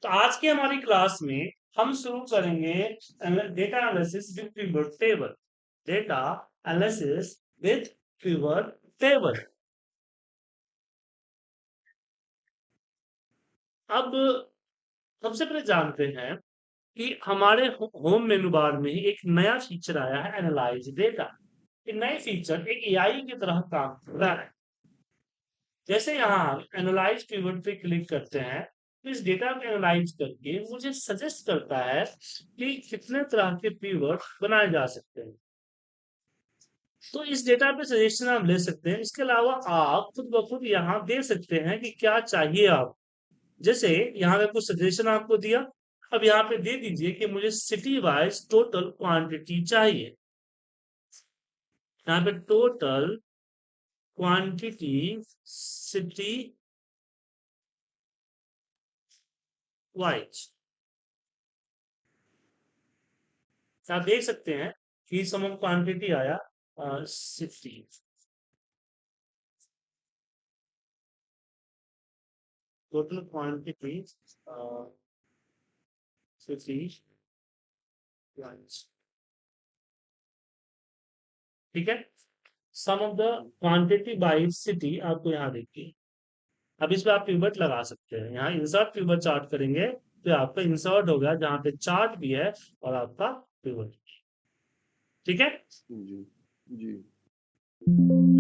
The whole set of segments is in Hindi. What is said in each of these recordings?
तो आज की हमारी क्लास में हम शुरू करेंगे data analysis with pivot table. Data analysis with pivot table. अब सबसे पहले जानते हैं कि हमारे होम मेनू बार में ही एक नया फीचर आया है, एनालाइज डेटा। ये नए फीचर एक एआई की तरह काम कर रहा है। जैसे यहाँ हम एनालाइज पिवट पे क्लिक करते हैं तो इस डेटा को एनालाइज करके मुझे सजेस्ट करता है कि कितने तरह के पिवट बनाए जा सकते हैं। तो इस डेटा पे सजेशन आप ले सकते हैं। इसके अलावा आप खुद ब खुद यहाँ दे सकते हैं कि क्या चाहिए आप। जैसे यहाँ पे कुछ सजेशन आपको दिया, अब यहाँ पे दे दीजिए कि मुझे सिटी वाइज टोटल क्वांटिटी चाहिए। यहाँ पे टोटल क्वांटिटी सिटी वाइज आप देख सकते हैं कि सम ऑफ क्वांटिटी आया 60। Total quantity 60 wise. ठीक है, sum of the quantity by city आपको यहाँ देखिए। अब इस पे आप पिवट लगा सकते हैं। यहाँ इंसर्ट पिवट चार्ट करेंगे तो आपका इंसर्ट होगा जहाँ पे चार्ट भी है और आपका पिवट। ठीक है, जी जी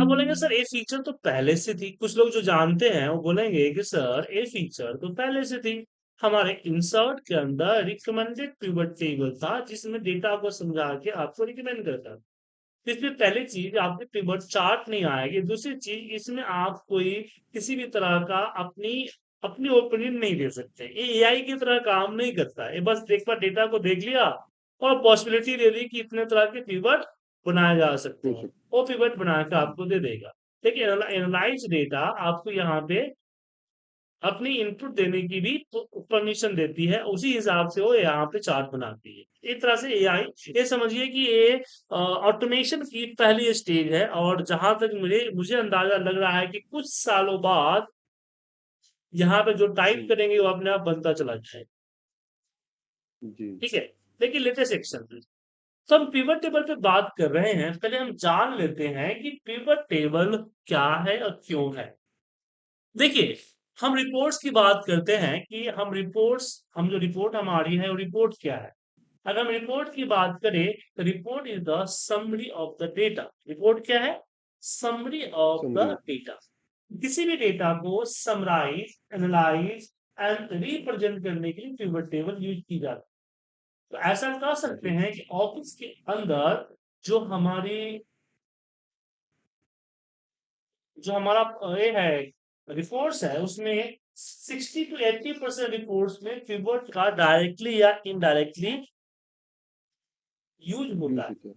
अब बोलेंगे सर ये फीचर तो पहले से थी। कुछ लोग जो जानते हैं वो बोलेंगे कि सर ये फीचर तो पहले से थी। हमारे इंसर्ट के अंदर रिकमेंडेड पिवट टेबल था जिसमें डेटा को समझा के आपको रिकमेंड करता था। इसमें पहली चीज आपके पिवट चार्ट नहीं आएगी। दूसरी चीज इसमें आप कोई किसी भी तरह का अपनी अपनी ओपिनियन नहीं दे सकते। ये एआई की तरह काम नहीं करता है। ये बस एक बार डेटा को देख लिया और पॉसिबिलिटी दे दी कि इतने तरह के पिवट बनाए जा सकते हो हैं, सकता वो पिवट बना के है। आपको दे देगा। लेकिन एनालाइज डेटा आपको यहाँ पे अपनी इनपुट देने की भी परमिशन देती है, उसी हिसाब से वो यहाँ पे चार्ट बनाती है। एक तरह से एआई, ये समझिए कि ये ऑटोमेशन की पहली स्टेज है। और जहां तक मुझे मुझे अंदाजा लग रहा है कि कुछ सालों बाद यहाँ पे जो टाइप जी करेंगे वो अपने आप बनता चला जाएगा। जी ठीक है, लेकिन लेटेस्ट सेक्शन में तो हम पिवट टेबल पे बात कर रहे हैं। पहले हम जान लेते हैं कि पिवट टेबल क्या है और क्यों है। देखिए, हम रिपोर्ट्स की बात करते हैं कि हम जो रिपोर्ट हमारी है वो रिपोर्ट क्या है। अगर हम रिपोर्ट की बात करें तो report is the summary of the data. Report क्या है? Summary of the summary. Data. किसी भी डेटा को समराइज, एनालाइज एंड रिप्रेजेंट करने के लिए पिवट टेबल यूज की जाती है। तो ऐसा कह सकते जी हैं कि ऑफिस के अंदर जो हमारी जो हमारा ये है रिपोर्ट्स है उसमें 60 to 80% रिपोर्ट्स में पिवट का डायरेक्टली या इनडायरेक्टली यूज होता यूज है। होता है।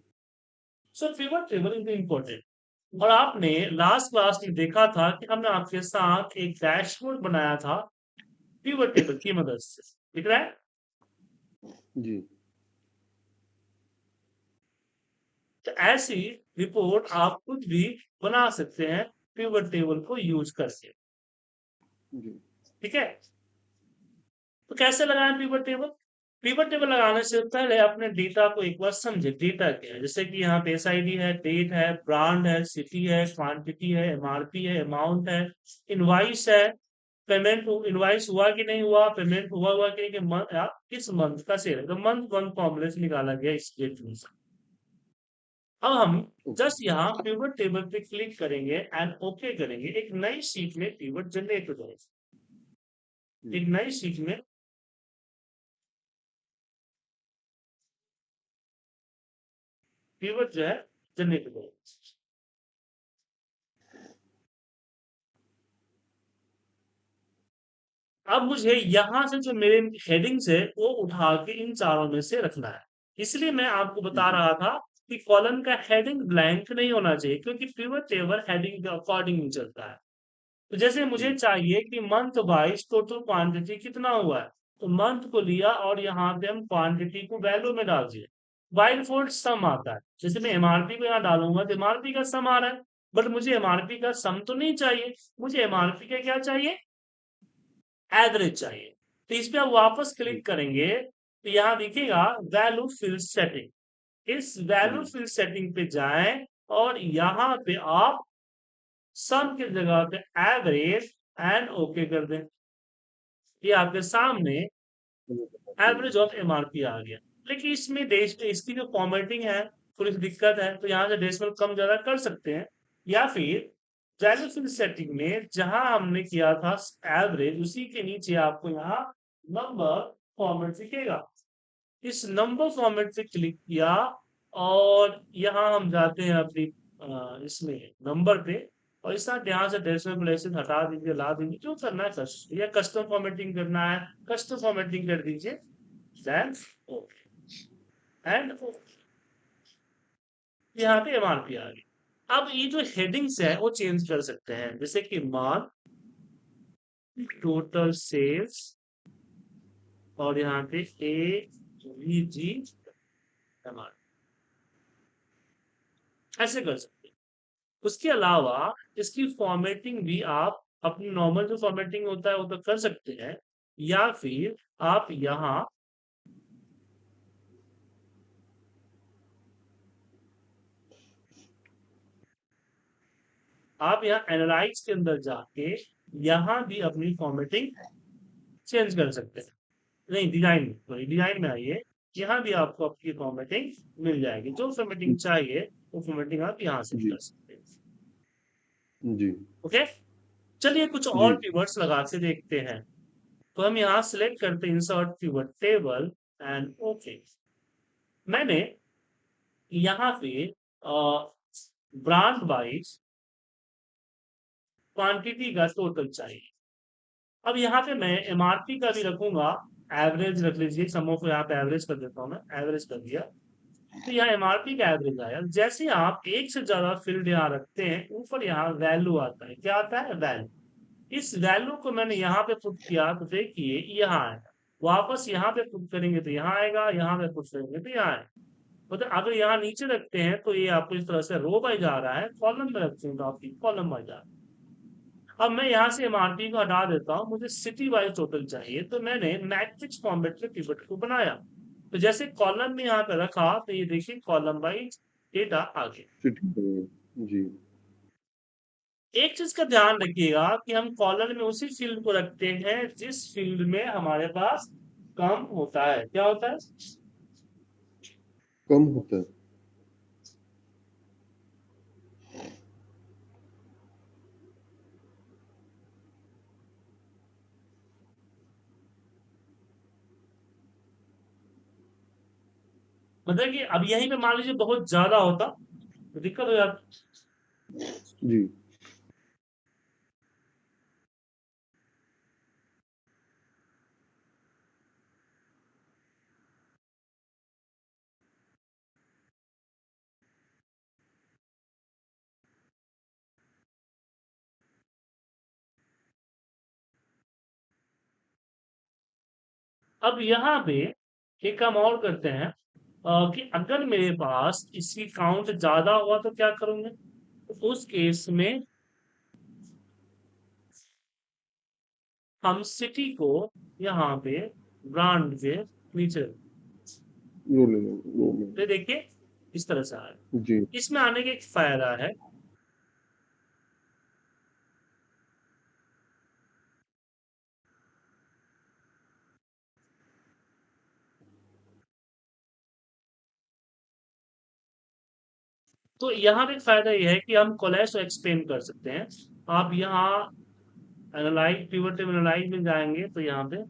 सो पिवट टेबल इज इम्पोर्टेंट। और आपने लास्ट क्लास में देखा था कि हमने आपके साथ एक डैशबोर्ड बनाया था पिवट टेबल की मदद से। दिख रहा है? जी तो ऐसी रिपोर्ट आप खुद भी बना सकते हैं पिवट टेबल को यूज करके। जी ठीक है, तो कैसे लगाएं पिवट टेबल? पिवट टेबल लगाने से पहले अपने डेटा को एक बार समझे। डेटा क्या है? जैसे कि यहाँ पे एसआईडी है, डेट है, ब्रांड है, सिटी है, क्वांटिटी है, एमआरपी है, अमाउंट है, इनवाइस है, पेमेंट इनवाइस हुआ कि नहीं हुआ, पेमेंट हुआ कि नहीं, कि किस मंथ का सेल है। तो मंथ वन फॉर्मूले से निकाला गया इस डेट में से। अब हम ओके। जस्ट यहाँ पिवट टेबल पे क्लिक करेंगे एंड ओके करेंगे। एक नई शीट में पिवट जनरेट हो जाएगा। जी एक नई शीट में पिवट जो है जनरेट हो जाएगा। अब मुझे यहां से जो मेरे हेडिंग्स है वो उठा के इन चारों में से रखना है। इसलिए मैं आपको बता जी रहा था कि कॉलम का हेडिंग ब्लैंक नहीं होना चाहिए, क्योंकि पिवट टेबल हेडिंग के अकॉर्डिंग ही चलता है। तो जैसे मुझे जी चाहिए कि मंथ वाइज टोटल क्वांटिटी कितना हुआ है, तो मंथ को लिया और यहाँ पे हम क्वांटिटी को वैल्यू में डाल दिए। बाय डिफॉल्ट सम आता है। जैसे मैं एमआरपी को यहाँ डालूंगा तो एमआरपी का सम आ रहा है। बट मुझे एमआरपी का सम तो नहीं चाहिए, मुझे एमआरपी का क्या चाहिए? एवरेज चाहिए। तो इस पे आप वापस जी क्लिक करेंगे तो यहाँ दिखेगा वैल्यू फील्ड सेटिंग। इस वैल्यू जी फील्ड सेटिंग पे जाएं और यहाँ पे आप सम की जगह पे एवरेज एंड ओके कर दें। ये आपके सामने एवरेज ऑफ एमआरपी आ गया। लेकिन इसमें इसकी जो फॉर्मेटिंग है थोड़ी सी दिक्कत है, तो यहाँ से डेसिमल कम ज्यादा कर सकते हैं, या फिर वैल्यू फील्ड सेटिंग में जहां हमने किया था एवरेज उसी के नीचे आपको यहाँ नंबर फॉर्मेट दिखेगा। इस नंबर फॉर्मेट पे क्लिक किया और यहाँ हम जाते हैं अपनी इसमें नंबर पे, और इस तरह यहाँ से डेसिमल प्लेसेस हटा दीजिए, ला दीजिए, जो करना है कर सकते हैं। या कस्टम फॉर्मेटिंग करना है कस्टम फॉर्मेटिंग कर दीजिए, देन एंड यहाँ पे एमआरपी आ गई। अब ये जो हेडिंग्स है वो चेंज कर सकते हैं, जैसे कि मान, टोटल सेल्स, और यहाँ पे ए वी जी एमआर, ऐसे कर सकते हैं। उसके अलावा इसकी फॉर्मेटिंग भी आप अपनी नॉर्मल जो फॉर्मेटिंग होता है वो तो कर सकते हैं, या फिर आप यहाँ एनालाइज के अंदर जाके यहाँ भी अपनी फॉर्मेटिंग चेंज कर सकते हैं। नहीं, डिजाइन में आइए, यहाँ भी आपको आपकी फॉर्मेटिंग मिल जाएगी। जो फॉर्मेटिंग चाहिए वो फॉर्मेटिंग आप यहाँ से जी कर सकते हैं। जी ओके, चलिए कुछ जी और कीवर्ड्स लगा के देखते हैं। तो हम यहाँ सिलेक्ट करते हैं insert keyword table and okay. मैंने यहाँ पे ब्रांड वाइज क्वांटिटी का टोटल चाहिए। अब यहाँ पे मैं एमआरपी का भी रखूंगा, एवरेज रख लीजिए, समों को यहाँ पे एवरेज कर देता हूँ, मैं एवरेज कर दिया। तो यहाँ एमआरपी का एवरेज आया। जैसे आप एक से ज्यादा फील्ड यहाँ रखते हैं, ऊपर यहाँ वैल्यू आता है। क्या आता है? वैल्यू। इस वैल्यू को मैंने यहाँ पे पुट किया तो देखिए यहाँ आएगा, वापस यहाँ पे पुट करेंगे तो यहाँ आएगा, यहाँ पे पुट करेंगे तो यहाँ आएगा। मतलब अगर यहाँ नीचे रखते हैं तो ये आपको इस तरह से रो बाई जा रहा है, कॉलम में रखते हैं तो आपकी कॉलम बाई जा रहा है। अब मैं यहाँ से एमआरपी को हटा देता हूँ, मुझे सिटी वाइज टोटल चाहिए, तो मैंने मैट्रिक्स फॉर्मेट में पिवट को बनाया। तो जैसे कॉलम में यहाँ पे रखा तो ये देखिए कॉलम वाइज डेटा आ गया। सिटी जी एक चीज का ध्यान रखिएगा कि हम कॉलम में उसी फील्ड को रखते हैं जिस फील्ड में हमारे पास कम होता है। क्या होता है? कम होता है। मतलब कि अब यहीं पे मान लीजिए बहुत ज्यादा होता तो दिक्कत हो जाती। जी अब यहाँ पे एक काम और करते हैं, कि अगर मेरे पास इसकी काउंट ज्यादा हुआ तो क्या करूंगे? तो उस केस में हम सिटी को यहाँ पे ब्रांड के नीचे लो में तो देखिए इस तरह से आया। जी इसमें आने का एक फायदा है, तो यहाँ पे फायदा ये है कि हम कोलेस एक्सपेंड कर सकते हैं। आप यहाँ एनालाइज पिवट टेबल एनालाइज में जाएंगे तो यहाँ पे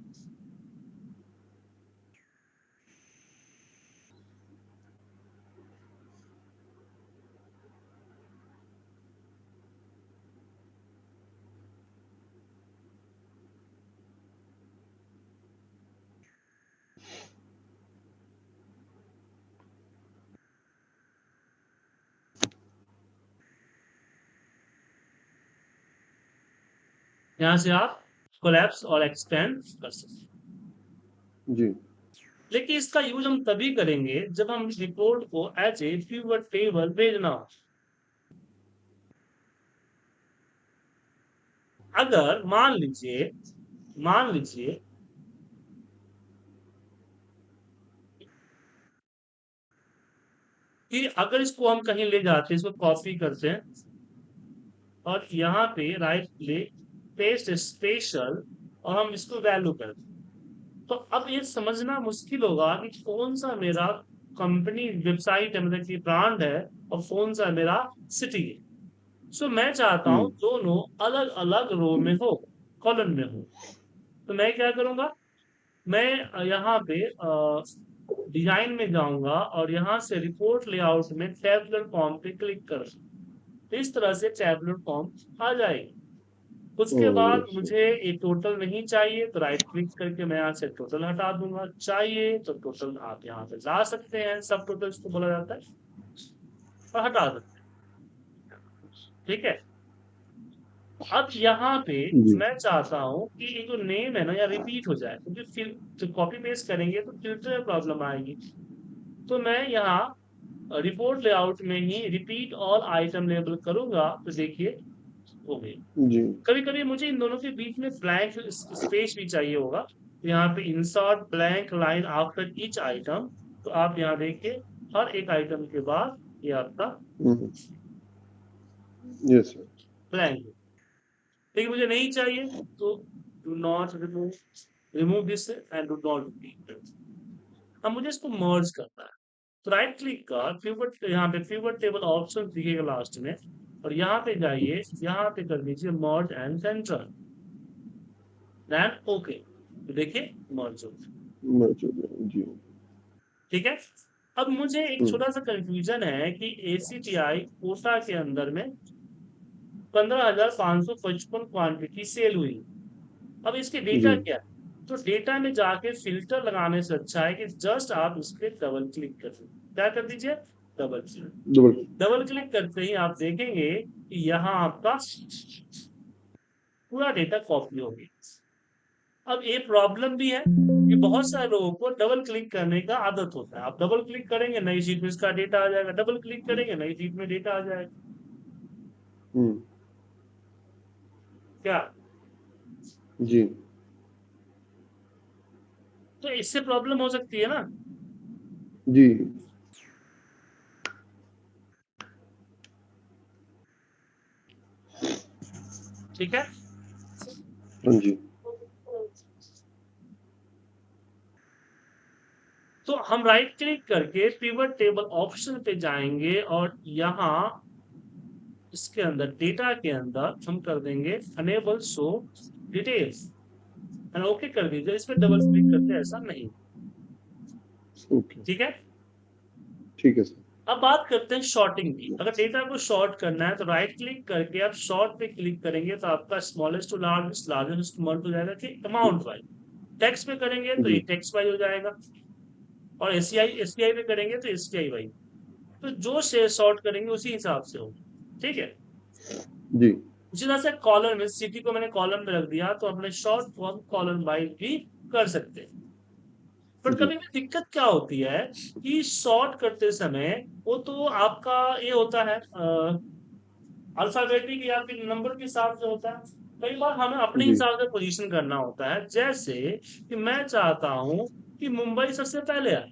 यहाँ से आप कोलैप्स और एक्सपेंड कर सकते हैं। जी लेकिन इसका यूज हम तभी करेंगे जब हम रिपोर्ट को एज ए पिवट टेबल भेजना हो। अगर मान लीजिए कि अगर इसको हम कहीं ले जाते हैं, इसको कॉपी करते हैं और यहाँ पे राइट क्लिक, पेस्ट स्पेशल, और हम इसको वैल्यू करते हैं, तो अब ये समझना मुश्किल होगा कि कौन सा मेरा कंपनी वेबसाइट है, मतलब कि ब्रांड है, और कौन सा मेरा सिटी है। सो मैं चाहता हूँ दोनों अलग अलग रो में हो, कॉलम में हो। तो मैं क्या करूंगा, मैं यहाँ पे डिजाइन में जाऊंगा और यहाँ से रिपोर्ट लेआउट में टैबुलर फॉर्म पे क्लिक कर, इस तरह से टैबुलर फॉर्म आ जाएगी। उसके बाद ओह, मुझे ये टोटल नहीं चाहिए तो राइट क्लिक करके मैं यहाँ से टोटल हटा दूंगा, चाहिए तो टोटल आप यहाँ पे ला सकते हैं, सब टोटल इसको बोला जाता है, और हटा सकते हैं। ठीक है। अब यहाँ पे जी, मैं चाहता हूँ कि ये जो नेम है ना, या रिपीट हो जाए, क्योंकि फिर जो कॉपी पेस्ट करेंगे तो फिल्टर में प्रॉब्लम आएगी। तो मैं यहाँ रिपोर्ट लेआउट में ही रिपीट ऑल आइटम लेबल करूंगा, तो देखिए हो गई। जी, कभी कभी मुझे इन दोनों के बीच में ब्लैंक स्पेस भी चाहिए होगा, तो यहाँ पे insert blank line after each item, तो आप यहाँ देखिए हर एक आइटम के बाद ये आपका यस सर, ब्लैंक। लेकिन मुझे नहीं चाहिए तो do not remove, remove this and do not repeat. अब मुझे इसको मर्ज करना है, तो राइट क्लिक कर पिवट, यहाँ पे पिवट टेबल ऑप्शन दिखेगा लास्ट में, और यहाँ पे जाइए, यहाँ पे कर दीजिए merge and center, then okay, तो देखिए मर्ज हो गया। मैं चल रहा जी, ठीक है। अब मुझे एक हम्म, छोटा सा कंफ्यूजन है कि ACTI कोटा के अंदर में 15,555 क्वांटिटी सेल हुई, अब इसके जी, डेटा क्या है? तो डेटा में जाके फिल्टर लगाने से अच्छा है कि जस्ट आप उस पर डबल क्लिक कर दीजिए। क्या कर दीजिए? Double click. Double, double click करते ही आप देखेंगे कि यहाँ आपका पूरा डेटा कॉपी हो गया। अब ये प्रॉब्लम भी है कि बहुत सारे लोगों को डबल क्लिक करने का आदत होता है, आप डबल क्लिक करेंगे नई शीट में इसका डेटा आ जाएगा, डबल क्लिक करेंगे नई शीट में डेटा आ जाएगा। हम्म, क्या? जी, तो इससे प्रॉब्लम हो सकती है ना। जी, ठीक है। हाँ जी, तो हम राइट क्लिक करके पिवट टेबल ऑप्शन पे जाएंगे और यहाँ इसके अंदर डेटा के अंदर हम कर देंगे अनेबल शो डिटेल्स, ओके कर दीजिए, इस पर डबल क्लिक करते ऐसा नहीं। ओके, ठीक है। ठीक है सर, अब बात करते हैं शॉर्टिंग की। अगर डेटा को शॉर्ट करना है तो राइट क्लिक करके आप शॉर्ट पे क्लिक करेंगे तो आपका smallest to largest, largest to small हो जाएगा कि अमाउंट वाइज। टेक्स्ट पे करेंगे तो ये जी, टेक्स्ट वाइज हो जाएगा, और एससीआई पे करेंगे तो एससीआई वाइज। तो जो से शॉर्ट करेंगे उसी हिसाब से होगा। ठीक है। जी, उसी तरह से कॉलम में सिटी को मैंने कॉलम में रख दिया, तो अपने शॉर्ट फॉर्म कॉलम वाइज भी कर सकते हैं। पर जी, कभी भी दिक्कत क्या होती है कि सॉर्ट करते समय वो तो आपका ये होता है अल्फाबेटिक या फिर नंबर के हिसाब से होता है। कई बार हमें अपने जी, हिसाब से पोजीशन करना होता है, जैसे कि मैं चाहता हूं कि मुंबई सबसे पहले आए।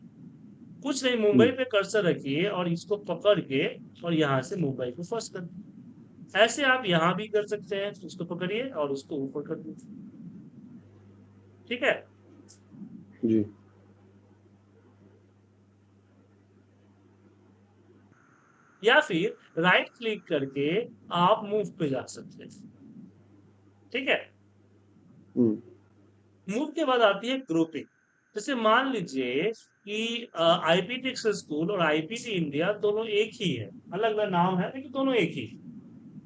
कुछ नहीं, मुंबई पे कर्सर रखिए और इसको पकड़ के और यहाँ से मुंबई को फर्स्ट कर, ऐसे आप यहाँ भी कर सकते हैं, उसको पकड़िए और उसको ऊपर कर दीजिए। ठीक है। जी, या फिर राइट क्लिक करके आप मूव पे जा सकते हैं। ठीक है। हम्म, मूव के बाद आती है ग्रुपिंग। जैसे मान लीजिए कि आईपीटी स्कूल और आईपीटी इंडिया दोनों एक ही है, अलग अलग नाम है लेकिन दोनों एक ही।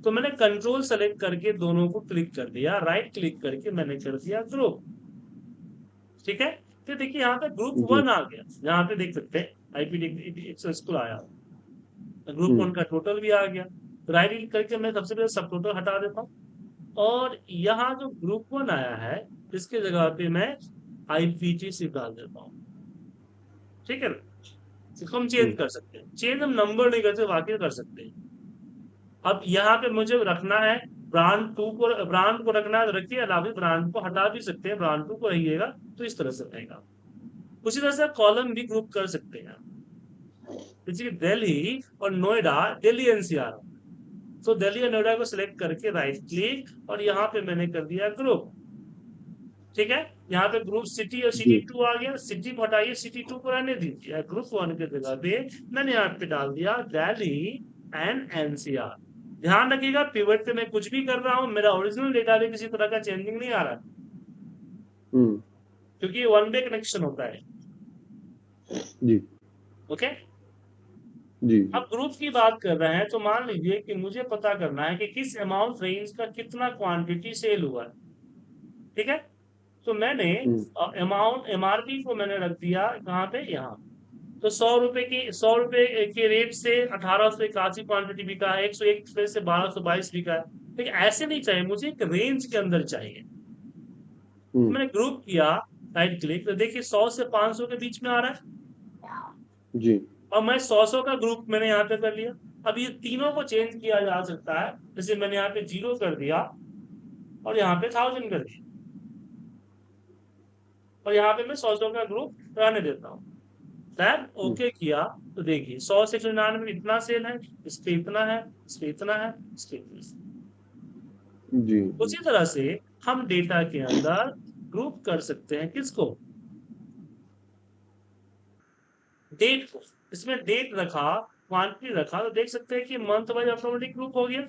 तो मैंने कंट्रोल सेलेक्ट करके दोनों को क्लिक कर दिया, राइट क्लिक करके मैंने कर दिया ग्रुप। ठीक है। फिर देखिए यहाँ पे ग्रुप जी, 1 आ गया, यहाँ पे देख सकते हैं आईपीटी स्कूल आया, ग्रुप 1 का टोटल भी आ गया। राइट क्लिक करके मैं सबसे पहले सब टोटल हटा देता हूँ, और यहाँ जो ग्रुप 1 आया है इसके जगह पे मैं आईपीटी सिर्फ डाल देता हूँ। ठीक है ना। इसको हम चेंज हम्म, कर सकते हैं, चेंज हम नंबर नहीं करते, वाकई कर सकते हैं। अब यहाँ पे मुझे रखना है ब्रांड 2 को, ब्रांड को रखना है तो रखिए, अलावा ब्रांड को हटा भी सकते हैं, ब्रांड 2 को रहिएगा तो इस तरह से रहेगा। उसी तरह से आप कॉलम भी ग्रुप कर सकते हैं। जैसे दिल्ली और नोएडा, दिल्ली एनसीआर। तो दिल्ली और नोएडा को सिलेक्ट करके राइट क्लिक और यहाँ पे मैंने कर दिया ग्रुप। ठीक है, यहाँ पे ग्रुप सिटी और सिटी जी 2 आ गया। सिटी को हटाइए, सिटी 2 को रहने दीजिए। ग्रुप 1 के जगह पे मैंने यहाँ पे डाल दिया दिल्ली एंड एनसीआर। ध्यान रखिएगा, पिवट पे मैं कुछ भी कर रहा हूँ, मेरा ओरिजिनल डेटा में किसी तरह का चेंजिंग नहीं आ रहा, हम्म क्योंकि वन वे कनेक्शन होता है। जी ओके, जी अब जी ग्रुप की बात कर रहे हैं, तो मान लीजिए कि मुझे पता करना है कि किस अमाउंट रेंज का कितना क्वांटिटी सेल हुआ है। ठीक है, तो मैंने हम्म अमाउंट एमआरपी को मैंने रख दिया कहाँ पे, यहाँ। तो 100 रुपए के रेट से 1881 क्वांटिटी बिका है, 101 रुपए से 1222 बिका है। लेकिन ऐसे नहीं चाहिए, मुझे एक रेंज के अंदर चाहिए। तो हम्म मैंने ग्रुप किया, राइट क्लिक, तो देखिए 100 से 500 के बीच में आ रहा है। जी और मैं 100 का ग्रुप मैंने यहाँ पे कर लिया। अब ये तीनों को चेंज किया जा सकता है, जैसे मैंने यहाँ पे 0 कर दिया और यहाँ पे 1000 कर दिया, और यहाँ पे मैं 100 का ग्रुप रहने देता हूँ। टैब हम्म ओके किया, तो देखिए 100 से 99 इतना सेल है, इस पे इतना है, इस पे इतना है, इस पे इतना है। जी जी उसी तरह से हम डेटा के अंदर ग्रुप कर सकते हैं किसको, डेट को। इसमें डेट रखा, क्वांटिटी रखा, तो देख सकते हैं कि मंथ वाइज ऑटोमेटिक ग्रुप हो गया।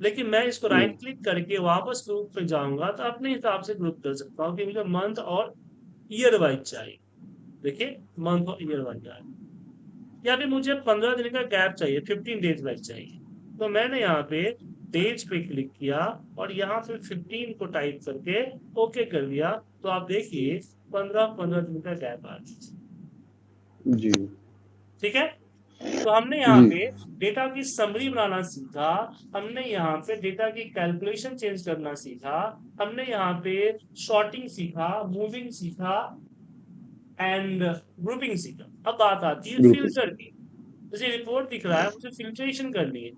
लेकिन मैं इसको राइट हम्म क्लिक करके वापस ग्रुप पे जाऊंगा तो अपने हिसाब से ग्रुप कर सकता हूँ कि मुझे मंथ और ईयर वाइज चाहिए। देखिए, मंथ और ईयर वाइज आया, या फिर मुझे 15 दिन का गैप चाहिए, 15 डेज वाइज चाहिए। तो मैंने यहाँ पे डेज पे क्लिक किया और यहाँ पे 15 को टाइप करके ओके कर दिया। तो आप देखिए 15-15 दिन का गैप आ गया। जी ठीक है, तो हमने यहाँ जी पे डेटा की समरी बनाना सीखा, हमने यहाँ पे डेटा की कैलकुलेशन चेंज करना सीखा, हमने यहाँ पे शॉर्टिंग सीखा, मूविंग सीखा एंड ग्रुपिंग सीखा। अब बात आती है ग्रुप फिल्टर की। जैसे रिपोर्ट दिख रहा है, मुझे फिल्ट्रेशन करनी है,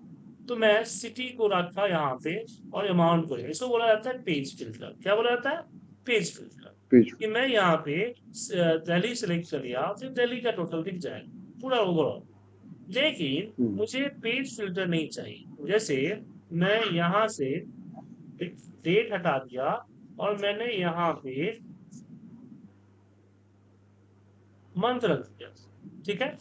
तो मैं सिटी को रखा यहाँ पे और अमाउंट को, इसको बोला जाता है पेज फिल्टर। क्या बोला जाता है, पेज फिल्टर। पेज कि मैं यहाँ पे दिल्ली सेलेक्ट कर लिया, फिर दिल्ली का टोटल दिख जाएगा पूरा ओवरऑल। लेकिन हम्म मुझे पेज फिल्टर नहीं चाहिए। जैसे मैं यहाँ से डेट हटा दिया और मैंने यहाँ पे मंथ रख दिया। ठीक है,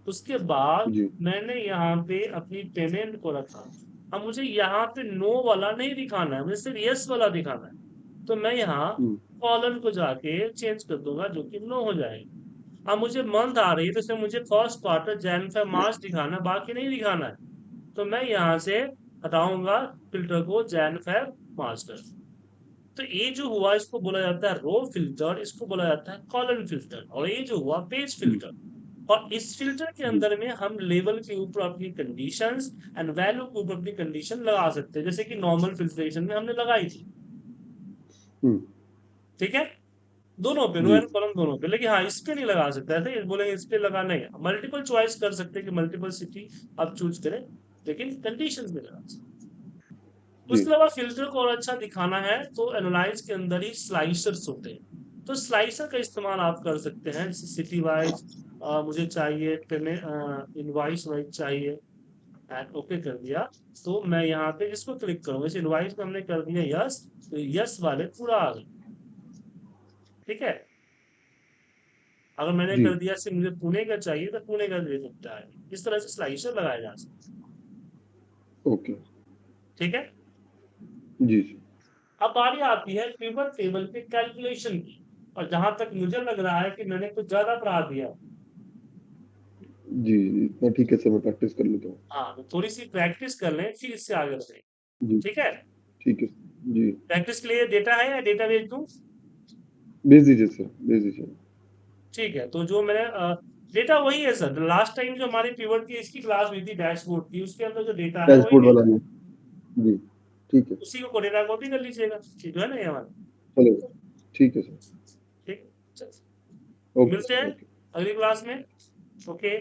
उसके बाद जी मैंने यहाँ पे अपनी पेमेंट को रखा। अब मुझे यहाँ पे नो वाला नहीं दिखाना है, मुझे सिर्फ यस वाला दिखाना है। तो मैं यहाँ हम्म कॉलम को जाके चेंज कर दूंगा, जो कि नो हो जाएगा। अब मुझे मंथ आ रही है, तो इसमें मुझे फर्स्ट क्वार्टर जैन फरवरी मार्च दिखाना है, बाकी नहीं दिखाना है। तो मैं यहाँ से हटाऊंगा फिल्टर को, जैन फरवरी मार्च कर। तो ये जो हुआ इसको बोला जाता है रो फिल्टर, इसको बोला जाता है कॉलम फिल्टर, और ये जो हुआ पेज हम्म, फिल्टर। और इस फिल्टर के जी अंदर में हम लेवल के ऊपर अपनी कंडीशंस एंड वैल्यू के ऊपर अपनी कंडीशन लगा सकते हैं, जैसे कि नॉर्मल फिल्ट्रेशन में हमने लगाई थी। हम्म ठीक है, दोनों पे, रो जी एंड कॉलम दोनों पे। लेकिन हाँ, इस पे नहीं लगा सकते, ऐसे बोलेंगे इस पे लगाना है। मल्टीपल चॉइस कर सकते हैं कि मल्टीपल सिटी आप चूज करें, लेकिन कंडीशंस में लगा सकते हैं। जी उसके अलावा फिल्टर को और अच्छा दिखाना है तो एनालाइज के अंदर ही स्लाइसर्स होते हैं, तो स्लाइसर का इस्तेमाल आप कर सकते हैं। जैसे सिटी वाइज मुझे चाहिए, पेमेंट इनवॉइस वाइज चाहिए, एंड ओके कर दिया। तो मैं यहाँ पे इसको क्लिक करूंगा, इस इनवॉइस में हमने कर दिया यस, तो यस वाले पूरा आ गए। ठीक है, अगर मैंने जी कर दिया सिर्फ मुझे पुणे का चाहिए तो पुणे का दे सकता है। इस तरह से स्लाइसर लगाया जा सकता ओके है। ठीक है, जी जी अब बारी आती है पिवट टेबल के कैलकुलेशन की। और जहां तक मुझे लग रहा है कि मैंने कुछ ज्यादा पढ़ा दिया। जी जी, इतना ठीक है सर, मैं प्रैक्टिस कर लेता हूँ। हाँ, तो थोड़ी सी प्रैक्टिस कर लें, फिर इससे आगे बढ़ें। जी ठीक है, ठीक है जी, प्रैक्टिस के लिए डेटा है या डेटा भेज दूं? भेज दीजिए सर, भेज दीजिए। ठीक है, तो जो मैंने डेटा वही है सर, लास्ट टाइम जो हमारी पिवट की इसकी क्लास हुई थी डैशबोर्ड की, उसके अंदर जो डेटा है वही डैशबोर्ड वाला डेटा, है। जी ठीक है, उसी को डेटा कॉपी कर लीजिएगा। ठीक है ना, ये हमारा। चलेगा, ठीक है सर। ठीक, चल, ओके मिलते सर, हैं ओके। अगली क्लास में। ओके।